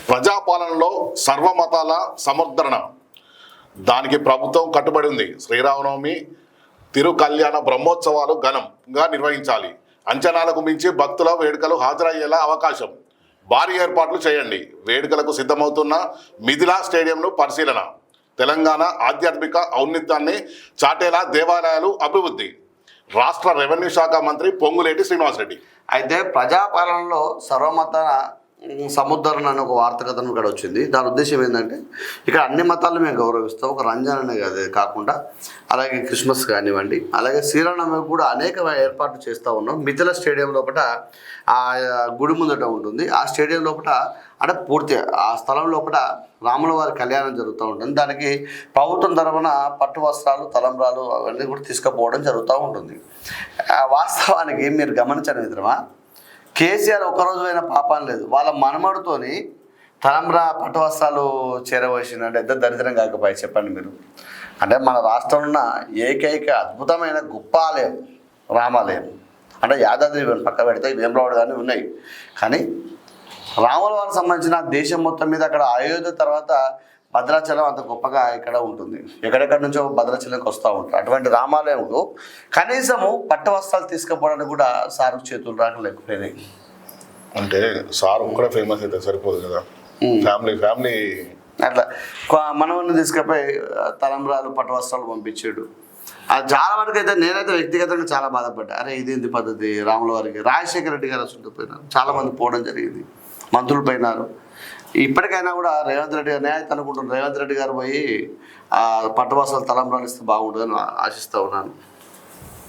ప్రజాపాలనలో సర్వమతాల సమర్థన దానికి ప్రభుత్వం కట్టుబడి ఉంది. శ్రీరామనవమి తిరు కళ్యాణ బ్రహ్మోత్సవాలు ఘనంగా నిర్వహించాలి. అంచనాలకు మించి భక్తుల వేడుకలు హాజరయ్యేలా అవకాశం. భారీ ఏర్పాట్లు చేయండి. వేడుకలకు సిద్ధమవుతున్న మిథిలా స్టేడియంను పరిశీలన. తెలంగాణ ఆధ్యాత్మిక ఔన్నత్యాన్ని చాటేలా దేవాలయాలు అభివృద్ధి. రాష్ట్ర రెవెన్యూ శాఖ మంత్రి పొంగులేటి శ్రీనివాసరెడ్డి. అయితే ప్రజాపాలనలో సర్వమత సముద్ధరణ అనే ఒక వార్త కథనం ఇక్కడ వచ్చింది. దాని ఉద్దేశం ఏంటంటే ఇక్కడ అన్ని మతాలను మేము గౌరవిస్తాం. ఒక రంజాన్ అనే కాకుండా అలాగే క్రిస్మస్ కానివ్వండి, అలాగే శ్రీరామనవమి కూడా అనేక ఏర్పాట్లు చేస్తూ ఉన్నాం. మిథిలా స్టేడియం లోపల ఆ గుడి ముందట ఉంటుంది. ఆ స్టేడియం లోపల అంటే పూర్తి ఆ స్థలం లోపల రాముల వారి కళ్యాణం జరుగుతూ ఉంటుంది. దానికి ప్రభుత్వం తరఫున పట్టు వస్త్రాలు, తలంబ్రాలు అవన్నీ కూడా తీసుకుపోవడం జరుగుతూ ఉంటుంది. వాస్తవానికి మీరు గమనించండి మిత్రమా, కేసీఆర్ ఒక్కరోజు అయినా పాపం లేదు. వాళ్ళ మనమడుతోని తలంబ్రా పట్టు వస్త్రాలు చేరవేసిందంటే ఎంత దరిద్రం కాకపోయి చెప్పండి మీరు. అంటే మన రాష్ట్రంలో ఉన్న ఏకైక అద్భుతమైన గొప్ప ఆలయం రామాలయం. అంటే యాదాద్రి పక్క పెడితే వేములవాడ కానీ ఉన్నాయి. కానీ రాముల వారికి సంబంధించిన దేశం మొత్తం మీద అక్కడ అయోధ్య తర్వాత భద్రాచలం అంత గొప్పగా ఇక్కడ ఉంటుంది. ఎక్కడెక్కడి నుంచో భద్రాచలంకి వస్తూ ఉంటారు. అటువంటి రామాలయంలో కనీసము పట్టు వస్త్రాలు తీసుకుపోవడానికి కూడా సారు చేతులు రాకలేకపోయినాయి. అంటే సార్ కూడా ఫేమస్ అయితే సరిపోదు కదా, ఫ్యామిలీ అట్లా మనవల్ని తీసుకుపోయి తలంబ్రాలు పట్టు వస్త్రాలు పంపించాడు. అది చాలా వరకు అయితే నేనైతే వ్యక్తిగతంగా చాలా బాధపడ్డా. అరే ఇదేంటి పద్ధతి రాముల వారికి. రాజశేఖర రెడ్డి గారు అసలు పోయినారు, చాలామంది పోవడం జరిగింది, మంత్రులు పోయినారు. ఇప్పటికైనా కూడా రేవంత్ రెడ్డి గారు న్యాయత అనుకుంటున్నారు. రేవంత్ రెడ్డి గారు పోయి పట్టు వస్త్రాలు తలంబ్రాలు ఇస్తే బాగుంటుందని ఆశిస్తూ ఉన్నాను.